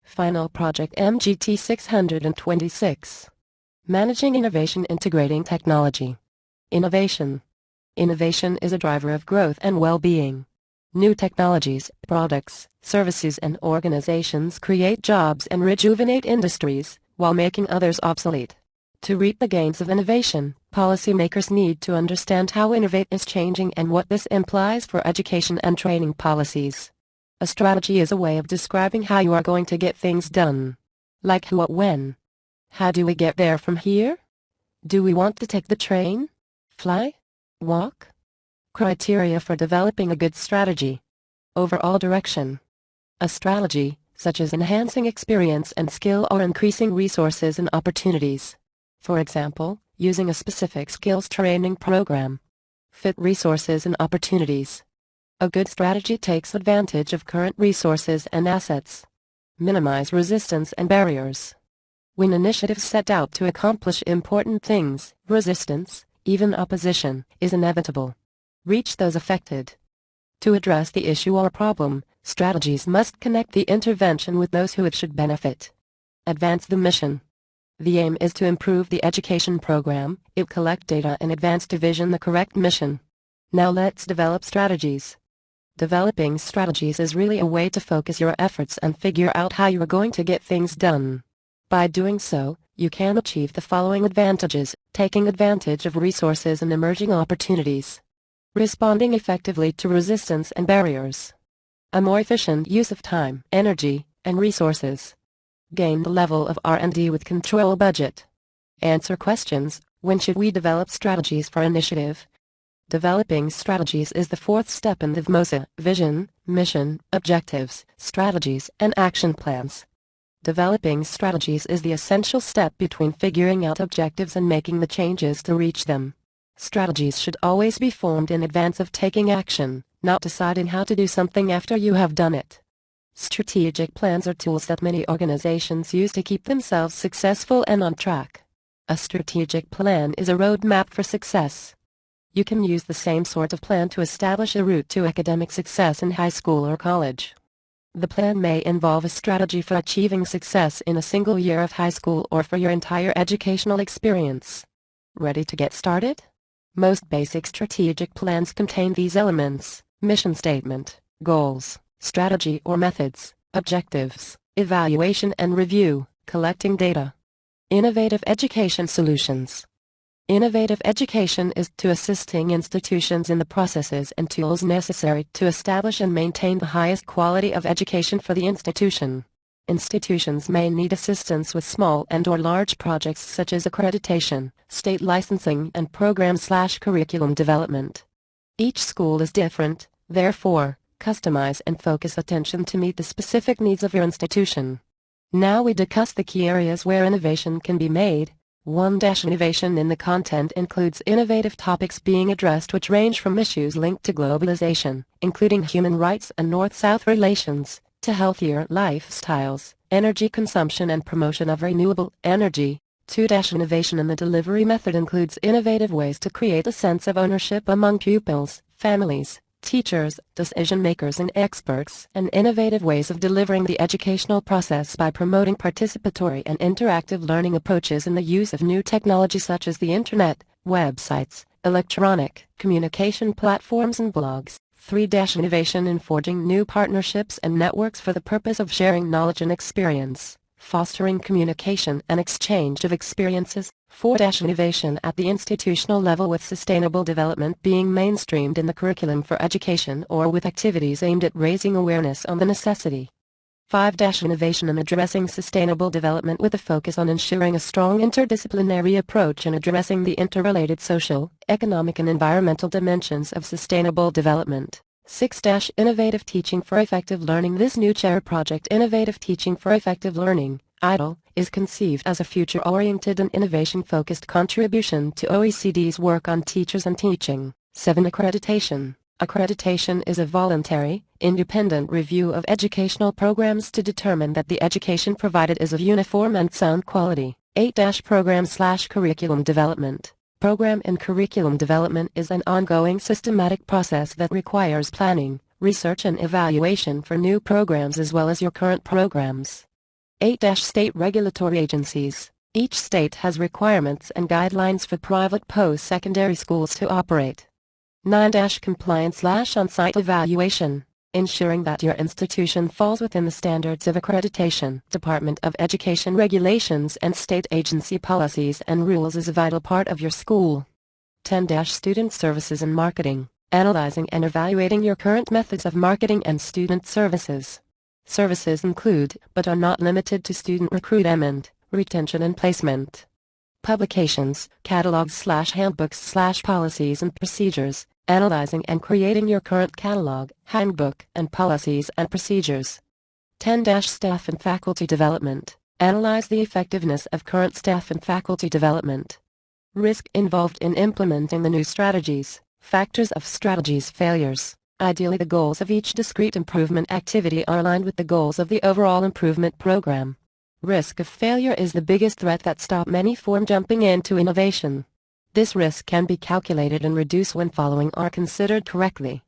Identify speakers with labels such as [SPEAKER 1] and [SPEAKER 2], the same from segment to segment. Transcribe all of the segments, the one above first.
[SPEAKER 1] Final Project MGT 626. Managing Innovation Integrating Technology. Innovation. Innovation is a driver of growth and well-being. New technologies, products, services and organizations create jobs and rejuvenate industries, while making others obsolete. To reap the gains of innovation, policymakers need to understand how innovation is changing and what this implies for education and training policies. A strategy is a way of describing how you are going to get things done. Like who, what, when. How do we get there from here? Do we want to take the train? Fly? Walk? Criteria for developing a good strategy. Overall direction. A strategy, such as enhancing experience and skill or increasing resources and opportunities. For example, using a specific skills training program. Fit resources and opportunities. A good strategy takes advantage of current resources and assets. Minimize resistance and barriers. When initiatives set out to accomplish important things, resistance, even opposition, is inevitable. Reach those affected. To address the issue or problem, strategies must connect the intervention with those who it should benefit. Advance the mission. The aim is to improve the education program, collect data and advance to vision the correct mission. Now let's develop strategies. Developing strategies is really a way to focus your efforts and figure out how you are going to get things done. By doing so, you can achieve the following advantages: taking advantage of resources and emerging opportunities. Responding effectively to resistance and barriers. A more efficient use of time, energy, and resources. Gain the level of R&D with control budget. Answer questions: when should we develop strategies for initiative? Developing strategies is the fourth step in the VMOSA: vision, mission, objectives, strategies, and action plans. Developing strategies is the essential step between figuring out objectives and making the changes to reach them. Strategies should always be formed in advance of taking action, not deciding how to do something after you have done it. Strategic plans are tools that many organizations use to keep themselves successful and on track. A strategic plan is a roadmap for success. You can use the same sort of plan to establish a route to academic success in high school or college. The plan may involve a strategy for achieving success in a single year of high school or for your entire educational experience. Ready to get started? Most basic strategic plans contain these elements: mission statement, goals, strategy or methods, objectives, evaluation and review, collecting data. Innovative education solutions. Innovative education is to assisting institutions in the processes and tools necessary to establish and maintain the highest quality of education for the institution. Institutions may need assistance with small and/or large projects such as accreditation, state licensing, and program/curriculum development. Each school is different, therefore, customize and focus attention to meet the specific needs of your institution. Now we discuss the key areas where innovation can be made. 1. Innovation in the content includes innovative topics being addressed which range from issues linked to globalization, including human rights and North-South relations, to healthier lifestyles, energy consumption and promotion of renewable energy. 2. Innovation in the delivery method includes innovative ways to create a sense of ownership among pupils, families, teachers, decision-makers and experts, and innovative ways of delivering the educational process by promoting participatory and interactive learning approaches and the use of new technology such as the Internet, websites, electronic communication platforms and blogs. 3. Innovation in forging new partnerships and networks for the purpose of sharing knowledge and experience, fostering communication and exchange of experiences. 4. Innovation at the institutional level with sustainable development being mainstreamed in the curriculum for education or with activities aimed at raising awareness on the necessity. 5. Innovation in addressing sustainable development with a focus on ensuring a strong interdisciplinary approach in addressing the interrelated social, economic and environmental dimensions of sustainable development. 6. Innovative teaching for effective learning. This new chair project, Innovative Teaching for Effective Learning, IDLE, is conceived as a future-oriented and innovation-focused contribution to OECD's work on teachers and teaching. 7. Accreditation. Accreditation is a voluntary, independent review of educational programs to determine that the education provided is of uniform and sound quality. 8. Program/curriculum development. Program and curriculum development is an ongoing systematic process that requires planning, research and evaluation for new programs as well as your current programs. 8-State regulatory agencies. Each state has requirements and guidelines for private post-secondary schools to operate. 9-Compliance/on-site evaluation. Ensuring that your institution falls within the standards of accreditation. Department of Education regulations and state agency policies and rules is a vital part of your school. 10-Student services and marketing. Analyzing and evaluating your current methods of marketing and student services. Services include, but are not limited to, student recruitment, retention and placement. Publications, catalogs/handbooks/policies and procedures. Analyzing and creating your current catalog, handbook, and policies and procedures. 10-Staff and faculty development. Analyze the effectiveness of current staff and faculty development. Risk involved in implementing the new strategies. Factors of strategies failures. Ideally, the goals of each discrete improvement activity are aligned with the goals of the overall improvement program. Risk of failure is the biggest threat that stops many from jumping into innovation. This risk can be calculated and reduced when following are considered correctly.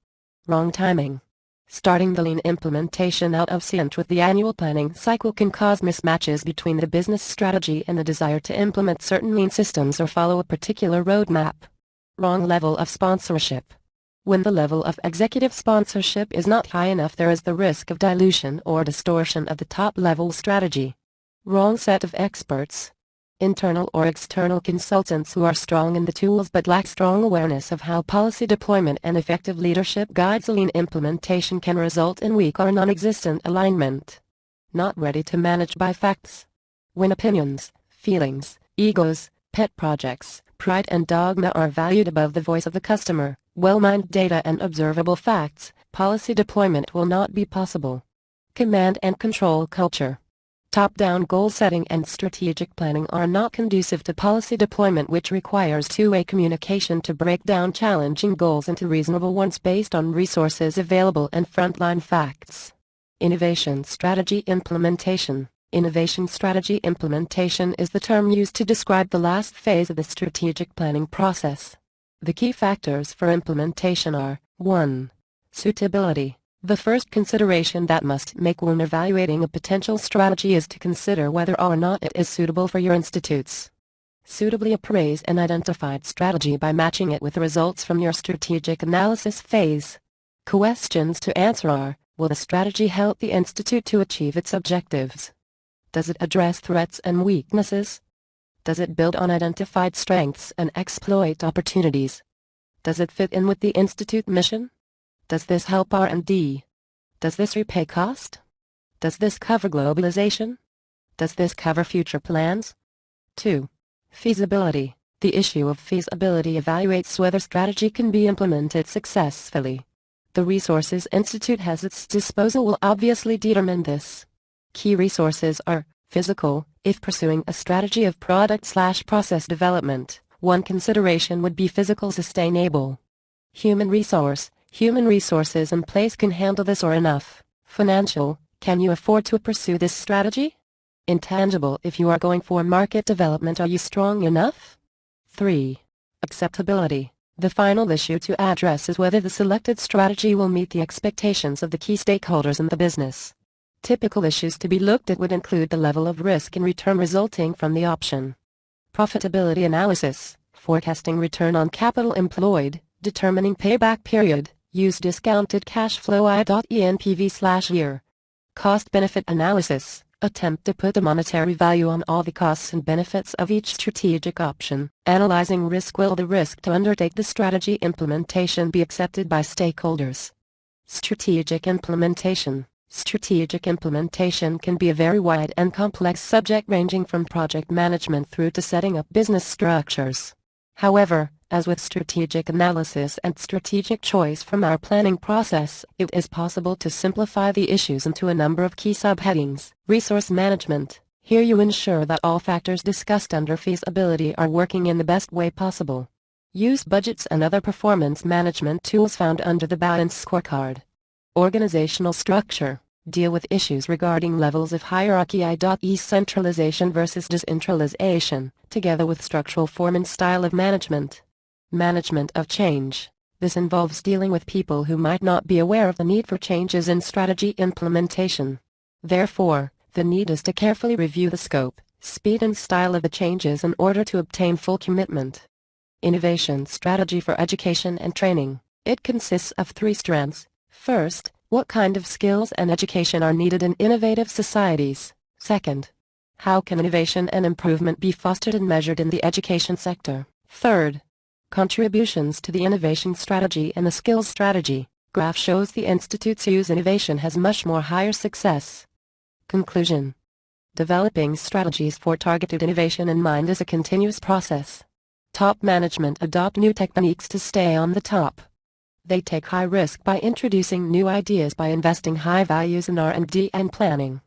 [SPEAKER 1] Wrong timing. Starting the lean implementation out of sync with the annual planning cycle can cause mismatches between the business strategy and the desire to implement certain lean systems or follow a particular roadmap. Wrong level of sponsorship. When the level of executive sponsorship is not high enough, there is the risk of dilution or distortion of the top-level strategy. Wrong set of experts. Internal or external consultants who are strong in the tools but lack strong awareness of how policy deployment and effective leadership guides lean implementation can result in weak or non-existent alignment. Not ready to manage by facts. When opinions, feelings, egos, pet projects, pride and dogma are valued above the voice of the customer, well-mined data and observable facts, policy deployment will not be possible. Command and control culture. Top-down goal setting and strategic planning are not conducive to policy deployment, which requires two-way communication to break down challenging goals into reasonable ones based on resources available and frontline facts. Innovation strategy implementation. Innovation strategy implementation is the term used to describe the last phase of the strategic planning process. The key factors for implementation are: 1. Suitability. The first consideration that must make when evaluating a potential strategy is to consider whether or not it is suitable for your institute's. Suitably appraise an identified strategy by matching it with results from your strategic analysis phase. Questions to answer are: will the strategy help the institute to achieve its objectives? Does it address threats and weaknesses? Does it build on identified strengths and exploit opportunities? Does it fit in with the institute mission? Does this help R&D? Does this repay cost? Does this cover globalization? Does this cover future plans? 2. Feasibility. The issue of feasibility evaluates whether strategy can be implemented successfully. The resources institute has at its disposal will obviously determine this. Key resources are: physical. If pursuing a strategy of product/process development, one consideration would be physical sustainable. Human resource. Human resources in place can handle this or enough. Financial. Can you afford to pursue this strategy? Intangible. If you are going for market development, are you strong enough? 3. Acceptability. The final issue to address is whether the selected strategy will meet the expectations of the key stakeholders in the business. Typical issues to be looked at would include the level of risk and return resulting from the option. Profitability analysis. Forecasting return on capital employed, determining payback period. Use discounted cash flow I.ENPV/year. Cost-benefit analysis. Attempt to put a monetary value on all the costs and benefits of each strategic option. Analyzing risk. Will the risk to undertake the strategy implementation be accepted by stakeholders? Strategic implementation. Strategic implementation can be a very wide and complex subject, ranging from project management through to setting up business structures. However, as with strategic analysis and strategic choice from our planning process, it is possible to simplify the issues into a number of key subheadings. Resource management. Here you ensure that all factors discussed under feasibility are working in the best way possible. Use budgets and other performance management tools found under the Balance Scorecard. Organizational structure. Deal with issues regarding levels of hierarchy i.e. centralization versus decentralization, together with structural form and style of management. Management of change. This involves dealing with people who might not be aware of the need for changes in strategy implementation. Therefore, The need is to carefully review the scope, speed and style of the changes in order to obtain full commitment. Innovation strategy for education and training. It consists of 3 strands. First, what kind of skills and education are needed in innovative societies? Second, how can innovation and improvement be fostered and measured in the education sector? Third, contributions to the innovation strategy and the skills strategy. Graph shows the Institute's use innovation has much more higher success. Conclusion. Developing strategies for targeted innovation in mind is a continuous process. Top management adopt new techniques to stay on the top. They take high risk by introducing new ideas by investing high values in R&D and planning.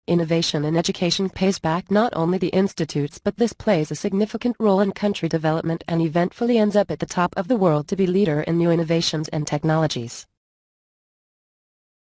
[SPEAKER 1] Innovation in education pays back not only the institutes, but this plays a significant role in country development and eventually ends up at the top of the world to be leader in new innovations and technologies.